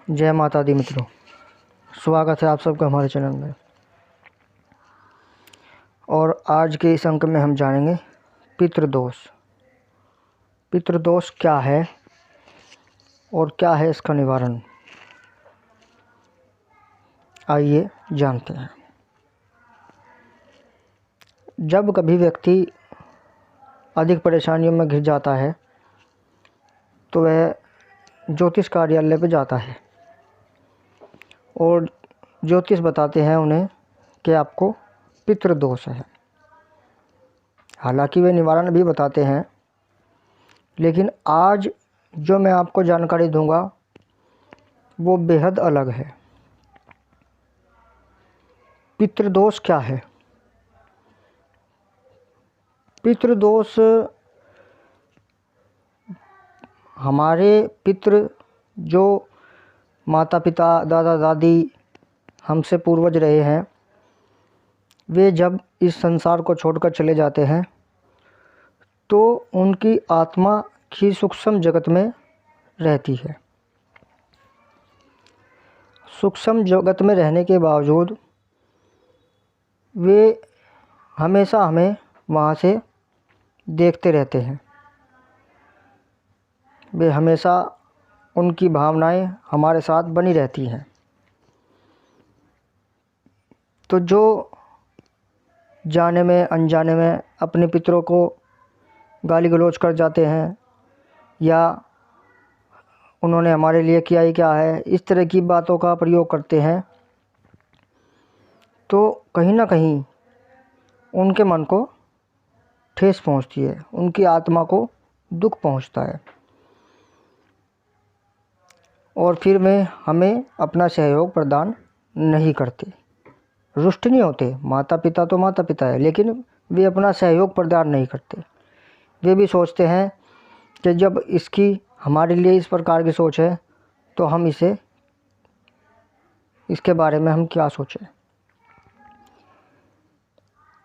जय माता दी मित्रों, स्वागत है आप सबका हमारे चैनल में। और आज के इस अंक में हम जानेंगे पितृदोष। पितृदोष क्या है और क्या है इसका निवारण, आइए जानते हैं। जब कभी व्यक्ति अधिक परेशानियों में घिर जाता है तो वह ज्योतिष कार्यालय पर जाता है और ज्योतिष बताते हैं उन्हें कि आपको पितृदोष है। हालांकि वे निवारण भी बताते हैं, लेकिन आज जो मैं आपको जानकारी दूंगा वो बेहद अलग है। पितृदोष क्या है? पितृदोष हमारे पितृ, जो माता पिता दादा दादी हमसे पूर्वज रहे हैं, वे जब इस संसार को छोड़कर चले जाते हैं तो उनकी आत्मा की सूक्ष्म जगत में रहती है। सूक्ष्म जगत में रहने के बावजूद वे हमेशा हमें वहाँ से देखते रहते हैं। वे हमेशा, उनकी भावनाएं हमारे साथ बनी रहती हैं। तो जो जाने में अनजाने में अपने पितरों को गाली गलौज कर जाते हैं या उन्होंने हमारे लिए किया ही क्या है, इस तरह की बातों का प्रयोग करते हैं, तो कहीं ना कहीं उनके मन को ठेस पहुंचती है, उनकी आत्मा को दुख पहुंचता है और फिर वे हमें अपना सहयोग प्रदान नहीं करते। रुष्ट नहीं होते, माता पिता तो माता पिता है, लेकिन वे अपना सहयोग प्रदान नहीं करते। वे भी सोचते हैं कि जब इसकी हमारे लिए इस प्रकार की सोच है तो हम इसके बारे में हम क्या सोचें।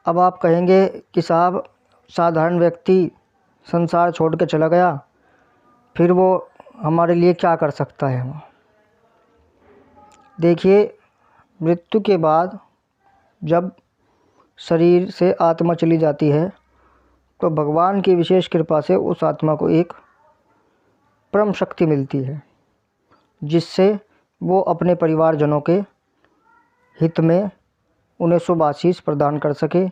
अब आप कहेंगे कि साहब, साधारण व्यक्ति संसार छोड़ के चला गया, फिर वो हमारे लिए क्या कर सकता है। देखिए, मृत्यु के बाद जब शरीर से आत्मा चली जाती है तो भगवान की विशेष कृपा से उस आत्मा को एक परम शक्ति मिलती है, जिससे वो अपने परिवारजनों के हित में उन्हें शुभ आशीष प्रदान कर सके,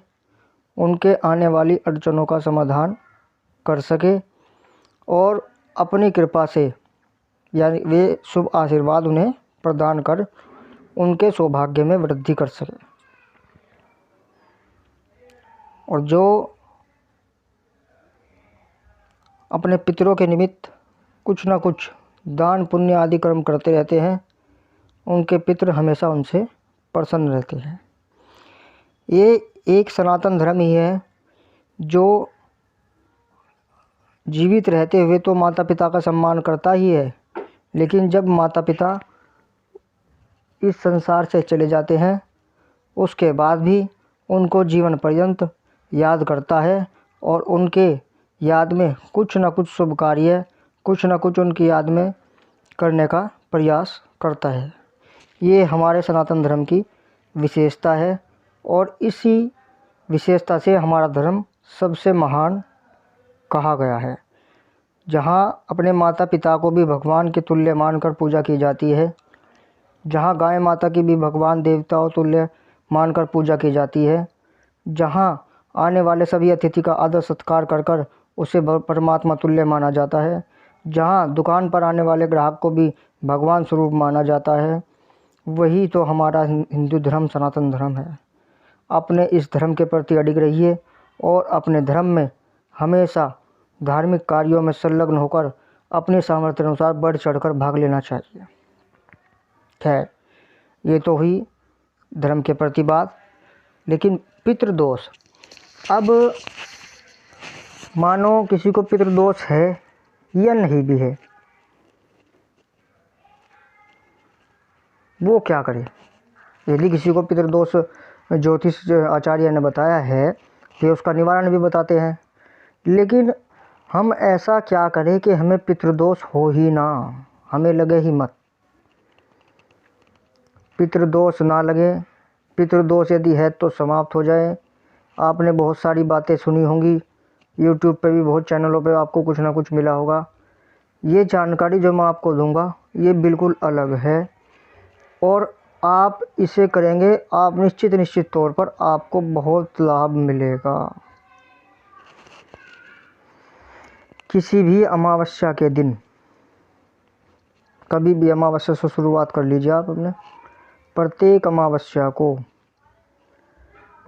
उनके आने वाली अड़चनों का समाधान कर सके और अपनी कृपा से, यानी वे शुभ आशीर्वाद उन्हें प्रदान कर उनके सौभाग्य में वृद्धि कर सके। और जो अपने पितरों के निमित्त कुछ ना कुछ दान पुण्य आदि कर्म करते रहते हैं, उनके पितर हमेशा उनसे प्रसन्न रहते हैं। ये एक सनातन धर्म ही है जो जीवित रहते हुए तो माता पिता का सम्मान करता ही है, लेकिन जब माता पिता इस संसार से चले जाते हैं उसके बाद भी उनको जीवन पर्यंत याद करता है और उनके याद में कुछ ना कुछ शुभ कार्य, कुछ ना कुछ उनकी याद में करने का प्रयास करता है। ये हमारे सनातन धर्म की विशेषता है और इसी विशेषता से हमारा धर्म सबसे महान कहा गया है। जहाँ अपने माता पिता को भी भगवान के तुल्य मानकर पूजा की जाती है, जहाँ गाय माता की भी भगवान देवताओं तुल्य मानकर पूजा की जाती है, जहाँ आने वाले सभी अतिथि का आदर सत्कार कर कर उसे परमात्मा तुल्य माना जाता है, जहाँ दुकान पर आने वाले ग्राहक को भी भगवान स्वरूप माना जाता है, वही तो हमारा हिंदू धर्म सनातन धर्म है। अपने इस धर्म के प्रति अडिग रहिए और अपने धर्म में हमेशा धार्मिक कार्यों में संलग्न होकर अपने सामर्थ्य अनुसार बढ़ चढ़कर भाग लेना चाहिए। खैर, ये तो हुई धर्म के प्रति बात। लेकिन पितृदोष, अब मानो किसी को पितृदोष है या नहीं भी है, वो क्या करे। यदि किसी को पितृदोष ज्योतिष आचार्य ने बताया है तो उसका निवारण भी बताते हैं, लेकिन हम ऐसा क्या करें कि हमें पितृदोष हो ही ना, हमें लगे ही मत। पितृदोष ना लगे, पितृदोष यदि है तो समाप्त हो जाए। आपने बहुत सारी बातें सुनी होंगी, यूट्यूब पे भी बहुत चैनलों पे आपको कुछ ना कुछ मिला होगा। ये जानकारी जो मैं आपको दूंगा ये बिल्कुल अलग है और आप इसे करेंगे, आप निश्चित तौर पर आपको बहुत लाभ मिलेगा। किसी भी अमावस्या के दिन, कभी भी अमावस्या से शुरुआत कर लीजिए आप अपने। प्रत्येक अमावस्या को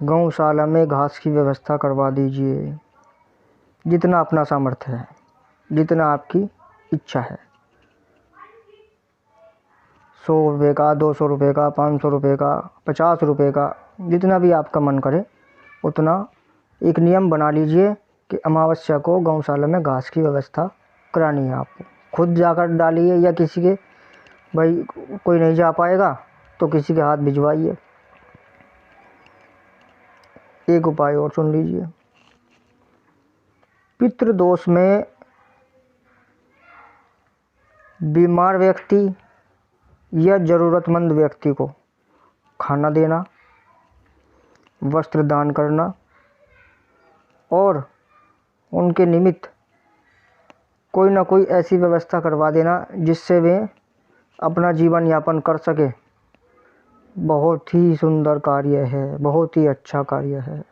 गौशाला में घास की व्यवस्था करवा दीजिए, जितना अपना सामर्थ्य है, जितना आपकी इच्छा है। 100 रुपये का, 200 रुपये का, 500 रुपये का, 50 रुपये का, जितना भी आपका मन करे उतना एक नियम बना लीजिए कि अमावस्या को गौशाला में घास की व्यवस्था करानी है आपको। खुद जाकर डालिए या किसी के, भाई कोई नहीं जा पाएगा तो किसी के हाथ भिजवाइए। एक उपाय और सुन लीजिए। पितृदोष में बीमार व्यक्ति या ज़रूरतमंद व्यक्ति को खाना देना, वस्त्र दान करना और उनके निमित्त कोई ना कोई ऐसी व्यवस्था करवा देना जिससे वे अपना जीवन यापन कर सके, बहुत ही सुंदर कार्य है, बहुत ही अच्छा कार्य है।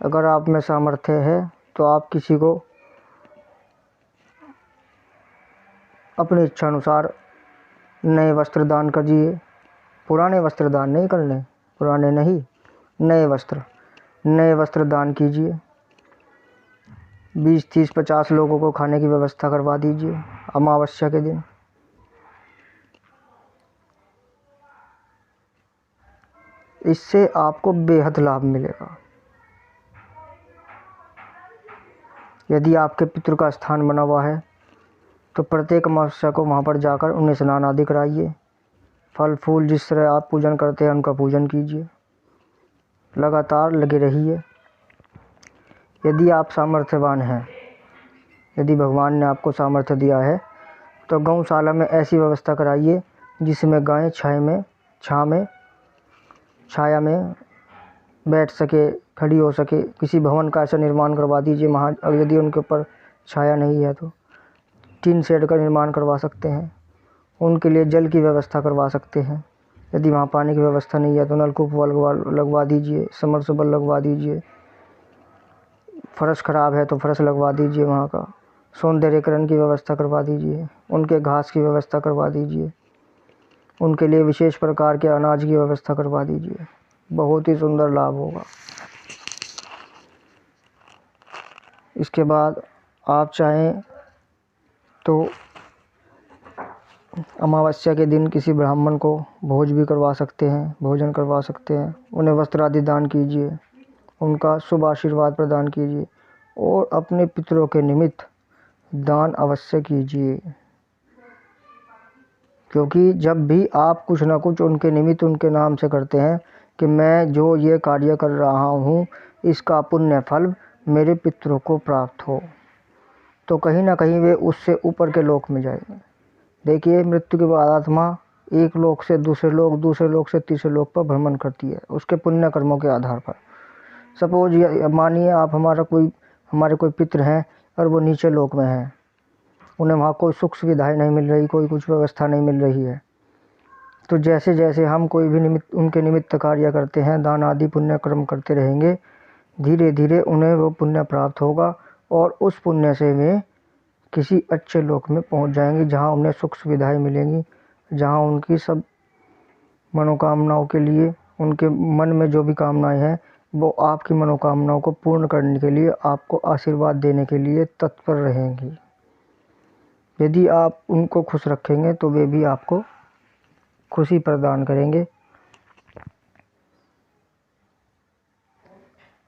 अगर आप में सामर्थ्य है तो आप किसी को अपनी इच्छा अनुसार नए वस्त्र दान करिए। पुराने वस्त्र दान नहीं करने, पुराने नहीं, नए वस्त्र दान कीजिए। 20, 30, 50 लोगों को खाने की व्यवस्था करवा दीजिए अमावस्या के दिन। इससे आपको बेहद लाभ मिलेगा। यदि आपके पितृ का स्थान बना हुआ है तो प्रत्येक अमावस्या को वहाँ पर जाकर उन्हें स्नान आदि कराइए। फल फूल जिस तरह आप पूजन करते हैं उनका पूजन कीजिए, लगातार लगे रहिए। यदि आप सामर्थ्यवान हैं, यदि भगवान ने आपको सामर्थ्य दिया है तो गौशाला में ऐसी व्यवस्था कराइए जिसमें गायें छाया में बैठ सके, खड़ी हो सके। किसी भवन का ऐसा निर्माण करवा दीजिए वहाँ, यदि उनके ऊपर छाया नहीं है तो टीन शेड का निर्माण करवा सकते हैं। उनके लिए जल की व्यवस्था करवा सकते हैं। यदि वहाँ पानी की व्यवस्था नहीं है तो नलकूप लगवा दीजिए, समरसेबल लगवा दीजिए। फर्श ख़राब है तो फर्श लगवा दीजिए, वहाँ का सौंदर्यकरण की व्यवस्था करवा दीजिए। उनके घास की व्यवस्था करवा दीजिए, उनके लिए विशेष प्रकार के अनाज की व्यवस्था करवा दीजिए। बहुत ही सुंदर लाभ होगा। इसके बाद आप चाहें तो अमावस्या के दिन किसी ब्राह्मण को भोज भी करवा सकते हैं, भोजन करवा सकते हैं। उन्हें वस्त्र आदि दान कीजिए, उनका शुभ आशीर्वाद प्रदान कीजिए और अपने पितरों के निमित्त दान अवश्य कीजिए। क्योंकि जब भी आप कुछ ना कुछ उनके निमित्त, उनके नाम से करते हैं कि मैं जो ये कार्य कर रहा हूँ इसका पुण्य फल मेरे पितरों को प्राप्त हो, तो कहीं ना कहीं वे उससे ऊपर के लोक में जाएंगे। देखिए, मृत्यु के बाद आत्मा एक लोक से दूसरे लोक, दूसरे लोक से तीसरे लोक पर भ्रमण करती है उसके पुण्य कर्मों के आधार पर। सपोज मानिए आप हमारे कोई पितृ हैं और वो नीचे लोक में हैं, उन्हें वहाँ कोई सुख सुविधाएँ नहीं मिल रही, कोई कुछ व्यवस्था नहीं मिल रही है। तो जैसे जैसे हम कोई भी उनके निमित्त कार्य करते हैं, दान आदि पुण्य कर्म करते रहेंगे, धीरे धीरे उन्हें वो पुण्य प्राप्त होगा और उस पुण्य से वे किसी अच्छे लोक में पहुंच जाएंगे, जहां उन्हें सुख सुविधाएं मिलेंगी, जहां उनकी सब मनोकामनाओं के लिए, उनके मन में जो भी कामनाएं हैं वो आपकी मनोकामनाओं को पूर्ण करने के लिए, आपको आशीर्वाद देने के लिए तत्पर रहेंगी। यदि आप उनको खुश रखेंगे तो वे भी आपको खुशी प्रदान करेंगे।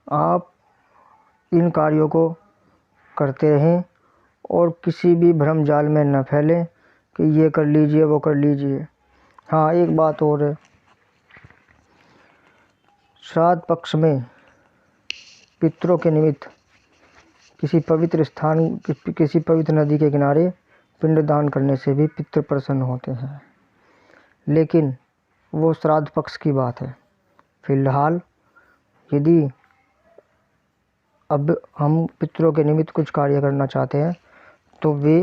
आप इन कार्यों को करते रहें और किसी भी भ्रम जाल में न फैलें कि ये कर लीजिए, वो कर लीजिए। हाँ, एक बात और है, श्राद्ध पक्ष में पितरों के निमित्त किसी पवित्र स्थान, किसी पवित्र नदी के किनारे पिंड दान करने से भी पितृ प्रसन्न होते हैं। लेकिन वो श्राद्ध पक्ष की बात है। फिलहाल यदि अब हम पितरों के निमित्त कुछ कार्य करना चाहते हैं तो वे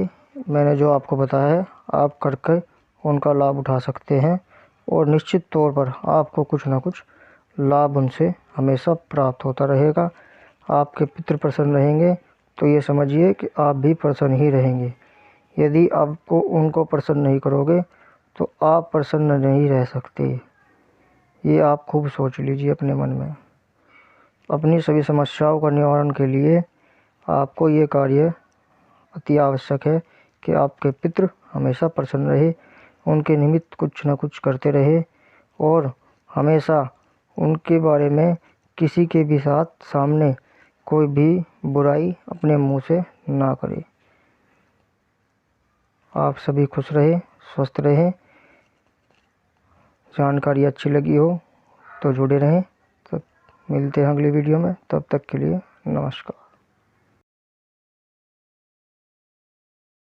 मैंने जो आपको बताया है आप करके उनका लाभ उठा सकते हैं और निश्चित तौर पर आपको कुछ ना कुछ लाभ उनसे हमेशा प्राप्त होता रहेगा। आपके पितृ प्रसन्न रहेंगे तो ये समझिए कि आप भी प्रसन्न ही रहेंगे। यदि आपको उनको प्रसन्न नहीं करोगे तो आप प्रसन्न नहीं रह सकते। ये आप खूब सोच लीजिए अपने मन में। अपनी सभी समस्याओं का निवारण के लिए आपको ये कार्य अति आवश्यक है कि आपके पितृ हमेशा प्रसन्न रहे, उनके निमित्त कुछ न कुछ करते रहे और हमेशा उनके बारे में किसी के भी साथ सामने कोई भी बुराई अपने मुंह से ना करे। आप सभी खुश रहें, स्वस्थ रहें। जानकारी अच्छी लगी हो तो जुड़े रहें। तब मिलते हैं अगली वीडियो में, तब तक के लिए नमस्कार।